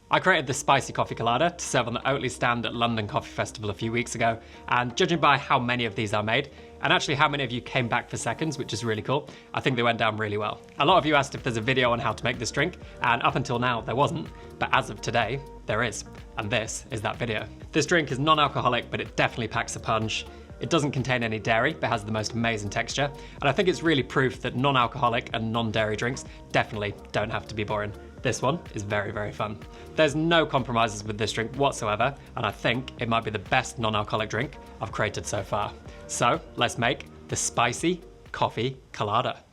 I created the spicy coffee colada to serve on the Oatly stand at London Coffee Festival a few weeks ago, and judging by how many of these I made, and actually how many of you came back for seconds, which is really cool, I think they went down really well. A lot of you asked if there's a video on how to make this drink, and up until now there wasn't, but as of today, there is, and this is that video. This drink is non-alcoholic, but it definitely packs a punch. It doesn't contain any dairy, but has the most amazing texture, and I think it's really proof that non-alcoholic and non-dairy drinks definitely don't have to be boring. This one is very, very fun. There's no compromises with this drink whatsoever, and I think it might be the best non-alcoholic drink I've created so far. So let's make the spicy coffee colada.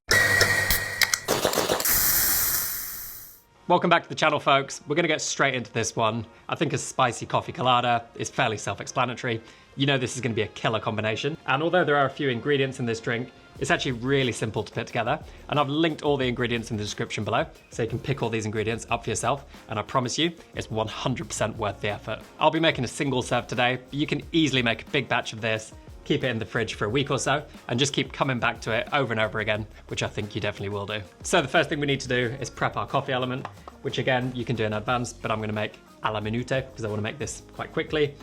Welcome back to the channel, folks. We're gonna get straight into this one. I think a spicy coffee colada is fairly self-explanatory. You know this is gonna be a killer combination. And although there are a few ingredients in this drink, it's actually really simple to put together. And I've linked all the ingredients in the description below, so you can pick all these ingredients up for yourself. And I promise you, it's 100% worth the effort. I'll be making a single serve today, but you can easily make a big batch of this, keep it in the fridge for a week or so, and just keep coming back to it over and over again, which I think you definitely will do. So the first thing we need to do is prep our coffee element, which again, you can do in advance, but I'm gonna make a la minute because I wanna make this quite quickly.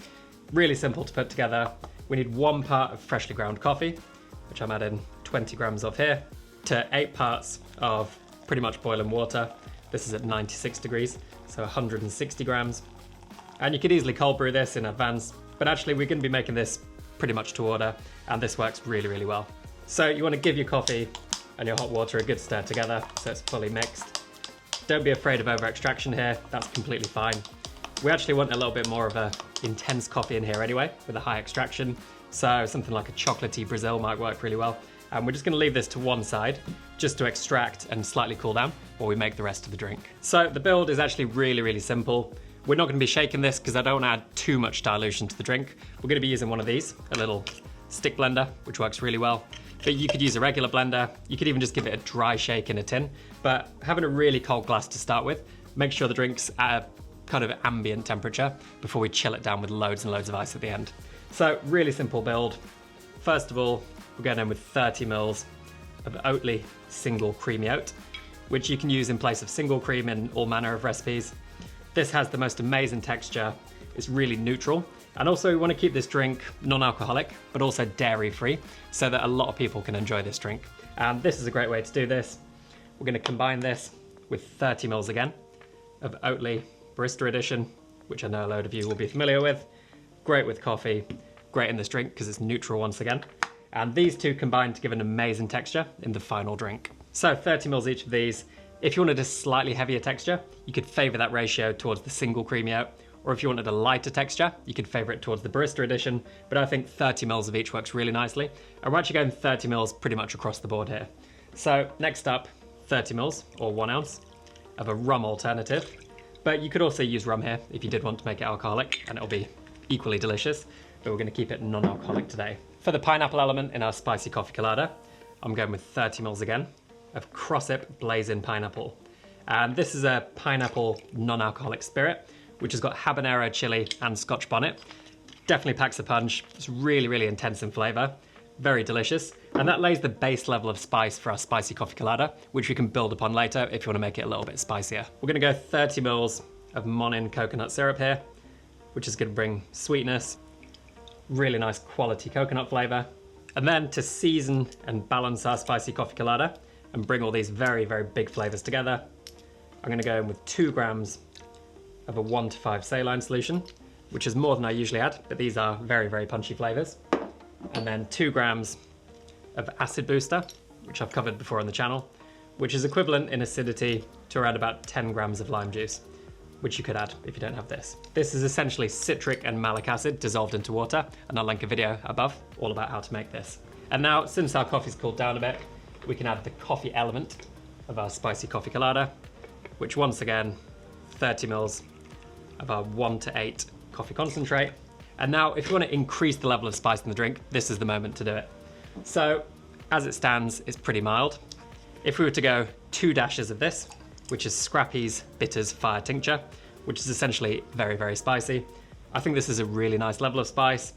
Really simple to put together. We need 1 part of freshly ground coffee, which I'm adding 20 grams of here, to 8 parts of pretty much boiling water. This is at 96 degrees, so 160 grams. And you could easily cold brew this in advance, but actually we're gonna be making this pretty much to order, and this works really, really well. So you wanna give your coffee and your hot water a good stir together so it's fully mixed. Don't be afraid of over extraction here, that's completely fine. We actually want a little bit more of a intense coffee in here anyway, with a high extraction. So something like a chocolatey Brazil might work really well. And we're just gonna leave this to one side, just to extract and slightly cool down while we make the rest of the drink. So the build is actually really, really simple. We're not gonna be shaking this because I don't wanna add too much dilution to the drink. We're gonna be using one of these, a little stick blender, which works really well. But you could use a regular blender. You could even just give it a dry shake in a tin. But having a really cold glass to start with, make sure the drink's at a kind of ambient temperature before we chill it down with loads and loads of ice at the end. So really simple build. First of all, we're going in with 30 mils of Oatly single creamy oat, which you can use in place of single cream in all manner of recipes. This has the most amazing texture. It's really neutral. And also we want to keep this drink non-alcoholic, but also dairy-free, so that a lot of people can enjoy this drink. And this is a great way to do this. We're going to combine this with 30 mils again of Oatly Barista Edition, which I know a load of you will be familiar with. Great with coffee, great in this drink because it's neutral once again. And these two combine to give an amazing texture in the final drink. So 30 mils each of these. If you wanted a slightly heavier texture, you could favor that ratio towards the single creamy oat, or if you wanted a lighter texture, you could favor it towards the Barista Edition, but I think 30 mils of each works really nicely. And we're actually going 30 mils pretty much across the board here. So next up, 30 mils or 1 ounce of a rum alternative. But you could also use rum here if you did want to make it alcoholic, and it'll be equally delicious, but we're gonna keep it non-alcoholic today. For the pineapple element in our spicy coffee colada, I'm going with 30 mils again of Crossip Blazing Pineapple. And this is a pineapple non-alcoholic spirit, which has got habanero, chili, and Scotch bonnet. Definitely packs a punch. It's really, really intense in flavor. Very delicious. And that lays the base level of spice for our spicy coffee colada, which we can build upon later if you want to make it a little bit spicier. We're gonna go 30 mils of Monin coconut syrup here, which is gonna bring sweetness, really nice quality coconut flavor. And then to season and balance our spicy coffee colada and bring all these very, very big flavors together, I'm gonna go in with 2 grams of a 1 to 5 saline solution, which is more than I usually add, but these are very, very punchy flavors. And then 2 grams of acid booster, which I've covered before on the channel, which is equivalent in acidity to around about 10 grams of lime juice, which you could add if you don't have this. This is essentially citric and malic acid dissolved into water, and I'll link a video above all about how to make this. And now, since our coffee's cooled down a bit, we can add the coffee element of our spicy coffee colada, which once again, 30 mils of our 1 to 8 coffee concentrate. And now, if you want to increase the level of spice in the drink, this is the moment to do it. So, as it stands, it's pretty mild. If we were to go 2 dashes of this, which is Scrappy's Bitters Fire Tincture, which is essentially very, very spicy, I think this is a really nice level of spice.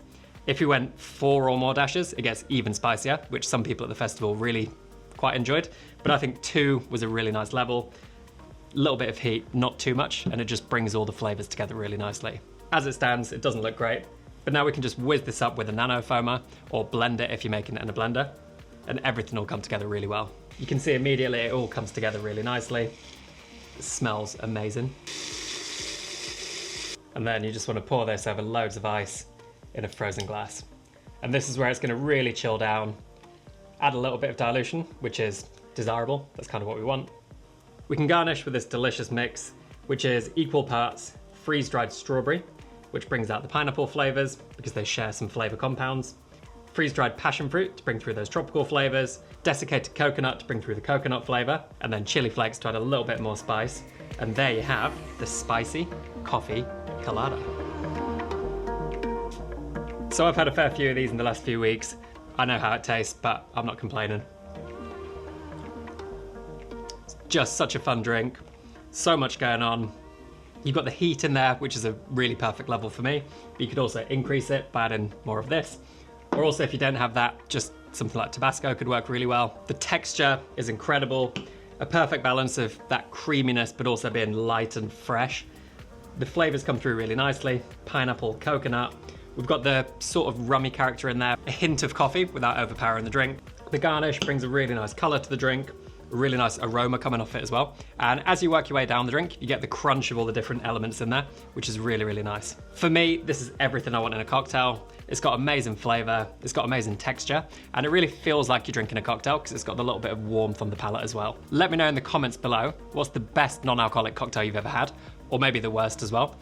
If we went 4 or more dashes, it gets even spicier, which some people at the festival really quite enjoyed. But I think 2 was a really nice level. little bit of heat, not too much, and it just brings all the flavors together really nicely. As it stands, it doesn't look great, but now we can just whiz this up with a nano foamer or blend it if you're making it in a blender, and everything will come together really well. You can see immediately it all comes together really nicely. It smells amazing. And then you just want to pour this over loads of ice in a frozen glass. And this is where it's going to really chill down. Add a little bit of dilution, which is desirable. That's kind of what we want. We can garnish with this delicious mix, which is equal parts freeze-dried strawberry, which brings out the pineapple flavors because they share some flavor compounds, freeze-dried passion fruit to bring through those tropical flavors, desiccated coconut to bring through the coconut flavor, and then chili flakes to add a little bit more spice. And there you have the spicy coffee colada. So I've had a fair few of these in the last few weeks. I know how it tastes, but I'm not complaining. It's just such a fun drink. So much going on. You've got the heat in there, which is a really perfect level for me. But you could also increase it by adding more of this. Or also if you don't have that, just something like Tabasco could work really well. The texture is incredible. A perfect balance of that creaminess, but also being light and fresh. The flavors come through really nicely. Pineapple, coconut. We've got the sort of rummy character in there. A hint of coffee without overpowering the drink. The garnish brings a really nice color to the drink. A really nice aroma coming off it as well. And as you work your way down the drink, you get the crunch of all the different elements in there, which is really, really nice. For me, this is everything I want in a cocktail. It's got amazing flavor, it's got amazing texture, and it really feels like you're drinking a cocktail because it's got the little bit of warmth on the palate as well. Let me know in the comments below, what's the best non-alcoholic cocktail you've ever had, or maybe the worst as well.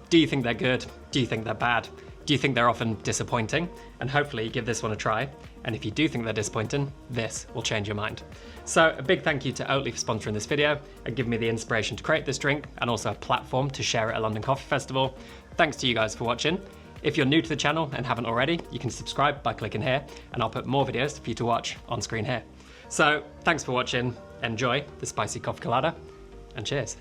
Do you think they're good? Do you think they're bad? Do you think they're often disappointing? And hopefully you give this one a try. And if you do think they're disappointing, this will change your mind. So a big thank you to Oatly for sponsoring this video and giving me the inspiration to create this drink and also a platform to share it at London Coffee Festival. Thanks to you guys for watching. If you're new to the channel and haven't already, you can subscribe by clicking here and I'll put more videos for you to watch on screen here. So thanks for watching, enjoy the spicy coffee colada, and cheers.